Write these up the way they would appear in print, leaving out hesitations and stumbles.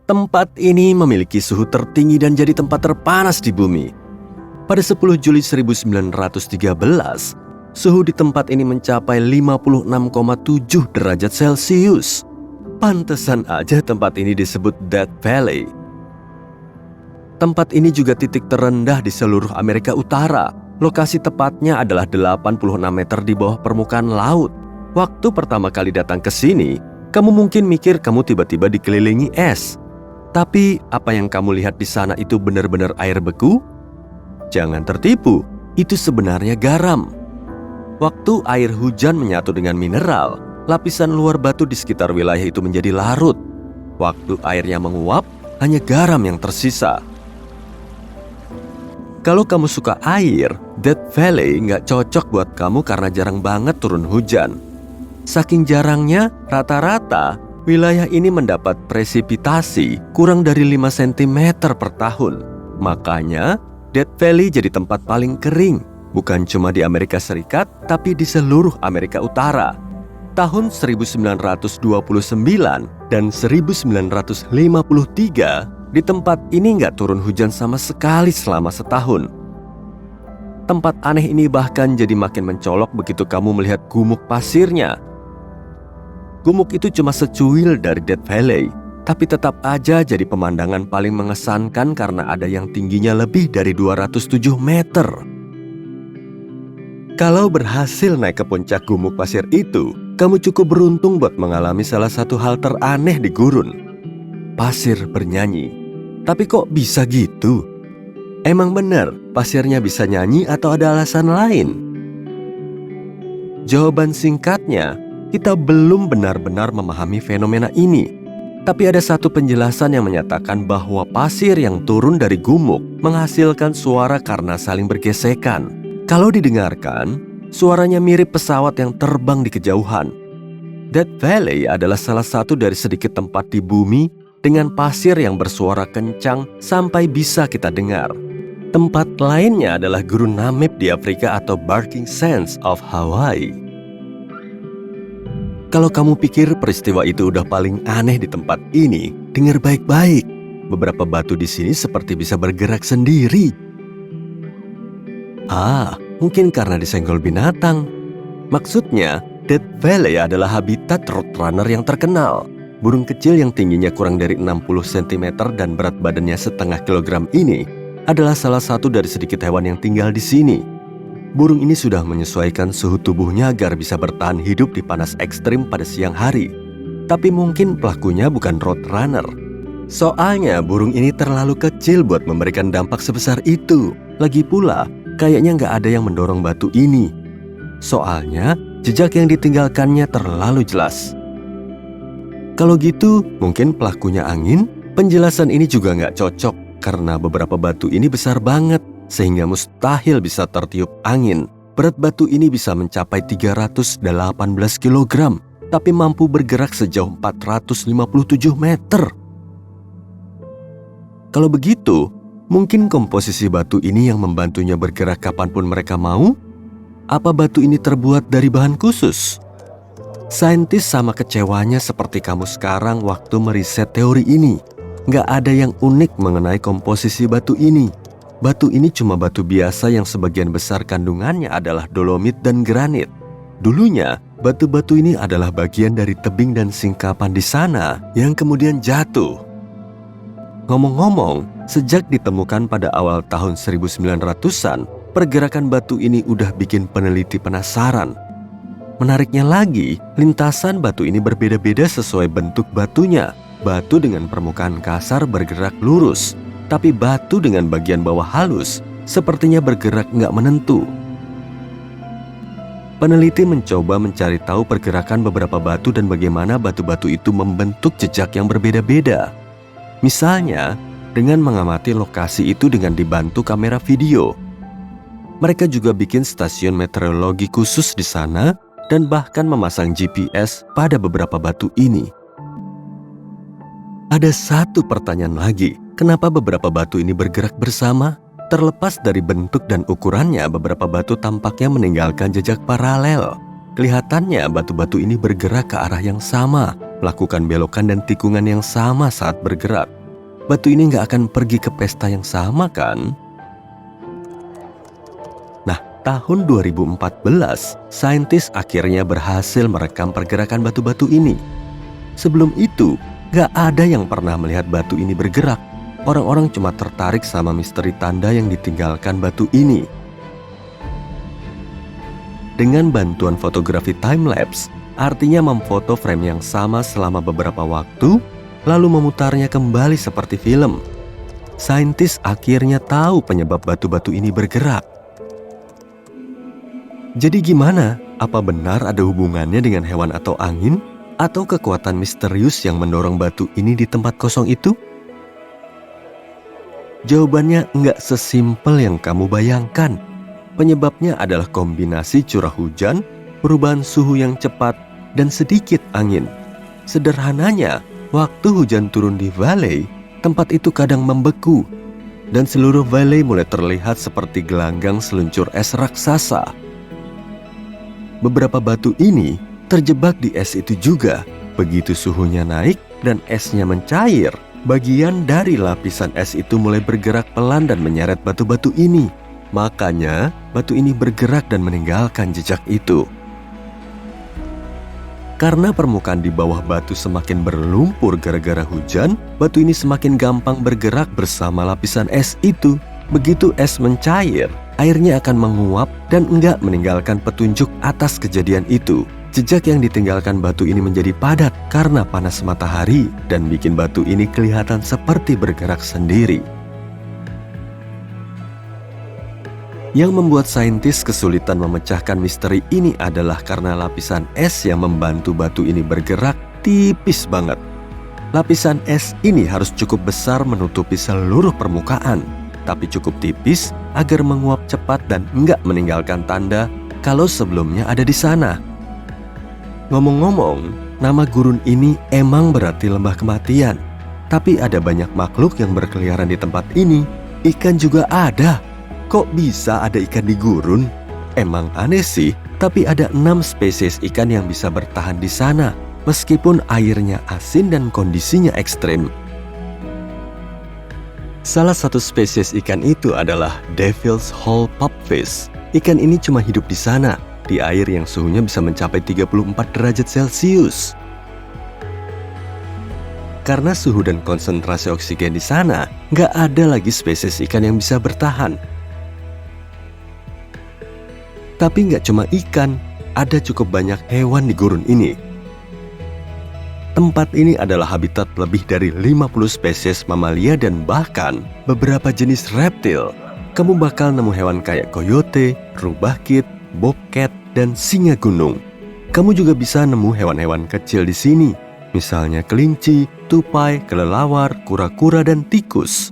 Tempat ini memiliki suhu tertinggi dan jadi tempat terpanas di bumi. Pada 10 Juli 1913, suhu di tempat ini mencapai 56,7 derajat Celcius. Pantesan aja tempat ini disebut Death Valley. Tempat ini juga titik terendah di seluruh Amerika Utara. Lokasi tepatnya adalah 86 meter di bawah permukaan laut. Waktu pertama kali datang ke sini, kamu mungkin mikir kamu tiba-tiba dikelilingi es. Tapi apa yang kamu lihat di sana itu benar-benar air beku? Jangan tertipu, itu sebenarnya garam. Waktu air hujan menyatu dengan mineral, lapisan luar batu di sekitar wilayah itu menjadi larut. Waktu airnya menguap, hanya garam yang tersisa. Kalau kamu suka air, Death Valley nggak cocok buat kamu karena jarang banget turun hujan. Saking jarangnya, rata-rata wilayah ini mendapat presipitasi kurang dari 5 cm per tahun. Makanya, Death Valley jadi tempat paling kering, bukan cuma di Amerika Serikat, tapi di seluruh Amerika Utara. Tahun 1929 dan 1953, di tempat ini nggak turun hujan sama sekali selama setahun. Tempat aneh ini bahkan jadi makin mencolok begitu kamu melihat gumuk pasirnya. Gumuk itu cuma secuil dari Death Valley, tapi tetap aja jadi pemandangan paling mengesankan karena ada yang tingginya lebih dari 207 meter. Kalau berhasil naik ke puncak gumuk pasir itu, kamu cukup beruntung buat mengalami salah satu hal teraneh di gurun. Pasir bernyanyi. Tapi kok bisa gitu? Emang benar pasirnya bisa nyanyi atau ada alasan lain? Jawaban singkatnya, kita belum benar-benar memahami fenomena ini. Tapi ada satu penjelasan yang menyatakan bahwa pasir yang turun dari gumuk menghasilkan suara karena saling bergesekan. Kalau didengarkan, suaranya mirip pesawat yang terbang di kejauhan. Death Valley adalah salah satu dari sedikit tempat di bumi dengan pasir yang bersuara kencang sampai bisa kita dengar. Tempat lainnya adalah Gurun Namib di Afrika atau Barking Sands of Hawaii. Kalau kamu pikir peristiwa itu udah paling aneh di tempat ini, dengar baik-baik. Beberapa batu di sini seperti bisa bergerak sendiri. Mungkin karena disenggol binatang. Maksudnya, Death Valley adalah habitat roadrunner yang terkenal. Burung kecil yang tingginya kurang dari 60 cm dan berat badannya setengah kilogram ini adalah salah satu dari sedikit hewan yang tinggal di sini. Burung ini sudah menyesuaikan suhu tubuhnya agar bisa bertahan hidup di panas ekstrim pada siang hari. Tapi mungkin pelakunya bukan roadrunner. Soalnya burung ini terlalu kecil buat memberikan dampak sebesar itu. Lagi pula, kayaknya nggak ada yang mendorong batu ini. Soalnya, jejak yang ditinggalkannya terlalu jelas. Kalau gitu, mungkin pelakunya angin? Penjelasan ini juga nggak cocok karena beberapa batu ini besar banget, sehingga mustahil bisa tertiup angin. Berat batu ini bisa mencapai 318 kg, tapi mampu bergerak sejauh 457 meter. Kalau begitu, mungkin komposisi batu ini yang membantunya bergerak kapanpun mereka mau? Apa batu ini terbuat dari bahan khusus? Saintis sama kecewanya seperti kamu sekarang waktu meriset teori ini. Nggak ada yang unik mengenai komposisi batu ini. Batu ini cuma batu biasa yang sebagian besar kandungannya adalah dolomit dan granit. Dulunya, batu-batu ini adalah bagian dari tebing dan singkapan di sana yang kemudian jatuh. Ngomong-ngomong, sejak ditemukan pada awal tahun 1900-an, pergerakan batu ini udah bikin peneliti penasaran. Menariknya lagi, lintasan batu ini berbeda-beda sesuai bentuk batunya. Batu dengan permukaan kasar bergerak lurus, tapi batu dengan bagian bawah halus sepertinya bergerak nggak menentu. Peneliti mencoba mencari tahu pergerakan beberapa batu dan bagaimana batu-batu itu membentuk jejak yang berbeda-beda. Misalnya, dengan mengamati lokasi itu dengan dibantu kamera video. Mereka juga bikin stasiun meteorologi khusus di sana dan bahkan memasang GPS pada beberapa batu ini. Ada satu pertanyaan lagi. Kenapa beberapa batu ini bergerak bersama? Terlepas dari bentuk dan ukurannya, beberapa batu tampaknya meninggalkan jejak paralel. Kelihatannya batu-batu ini bergerak ke arah yang sama, melakukan belokan dan tikungan yang sama saat bergerak. batu ini nggak akan pergi ke pesta yang sama kan? Nah, tahun 2014, saintis akhirnya berhasil merekam pergerakan batu-batu ini. Sebelum itu, nggak ada yang pernah melihat batu ini bergerak. Orang-orang cuma tertarik sama misteri tanda yang ditinggalkan batu ini. Dengan bantuan fotografi time-lapse, artinya memfoto frame yang sama selama beberapa waktu, lalu memutarnya kembali seperti film. Saintis akhirnya tahu penyebab batu-batu ini bergerak. Jadi gimana? Apa benar ada hubungannya dengan hewan atau angin? Atau kekuatan misterius yang mendorong batu ini di tempat kosong itu? Jawabannya nggak sesimpel yang kamu bayangkan. Penyebabnya adalah kombinasi curah hujan, perubahan suhu yang cepat, dan sedikit angin. Sederhananya, waktu hujan turun di valley, tempat itu kadang membeku, dan seluruh valley mulai terlihat seperti gelanggang seluncur es raksasa. Beberapa batu ini terjebak di es itu juga. Begitu suhunya naik dan esnya mencair, bagian dari lapisan es itu mulai bergerak pelan dan menyeret batu-batu ini. Makanya, batu ini bergerak dan meninggalkan jejak itu. Karena permukaan di bawah batu semakin berlumpur gara-gara hujan, batu ini semakin gampang bergerak bersama lapisan es itu. Begitu es mencair, airnya akan menguap dan enggak meninggalkan petunjuk atas kejadian itu. Jejak yang ditinggalkan batu ini menjadi padat karena panas matahari dan bikin batu ini kelihatan seperti bergerak sendiri. Yang membuat saintis kesulitan memecahkan misteri ini adalah karena lapisan es yang membantu batu ini bergerak tipis banget. Lapisan es ini harus cukup besar menutupi seluruh permukaan, tapi cukup tipis agar menguap cepat dan enggak meninggalkan tanda kalau sebelumnya ada di sana. Ngomong-ngomong, nama gurun ini emang berarti lembah kematian. Tapi ada banyak makhluk yang berkeliaran di tempat ini. Ikan juga ada. Kok bisa ada ikan di gurun? Emang aneh sih, tapi ada 6 spesies ikan yang bisa bertahan di sana, meskipun airnya asin dan kondisinya ekstrim. Salah satu spesies ikan itu adalah Devil's Hole Pupfish. Ikan ini cuma hidup di sana, di air yang suhunya bisa mencapai 34 derajat Celcius. Karena suhu dan konsentrasi oksigen di sana, nggak ada lagi spesies ikan yang bisa bertahan. Tapi nggak cuma ikan, ada cukup banyak hewan di gurun ini. Tempat ini adalah habitat lebih dari 50 spesies mamalia dan bahkan beberapa jenis reptil. Kamu bakal nemu hewan kayak coyote, rubah-kit, bobcat, dan singa gunung. Kamu juga bisa nemu hewan-hewan kecil di sini, misalnya kelinci, tupai, kelelawar, kura-kura, dan tikus.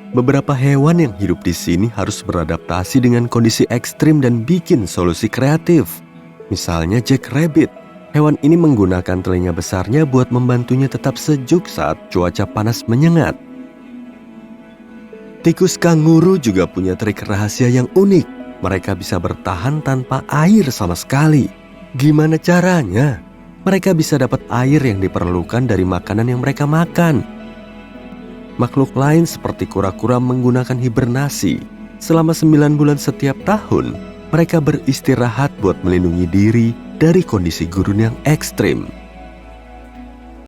Beberapa hewan yang hidup di sini harus beradaptasi dengan kondisi ekstrim dan bikin solusi kreatif. Misalnya Jack Rabbit. Hewan ini menggunakan telinga besarnya buat membantunya tetap sejuk saat cuaca panas menyengat. Tikus kanguru juga punya trik rahasia yang unik. Mereka bisa bertahan tanpa air sama sekali. Gimana caranya? Mereka bisa dapat air yang diperlukan dari makanan yang mereka makan. Makhluk lain seperti kura-kura menggunakan hibernasi. Selama 9 bulan setiap tahun, mereka beristirahat buat melindungi diri dari kondisi gurun yang ekstrim.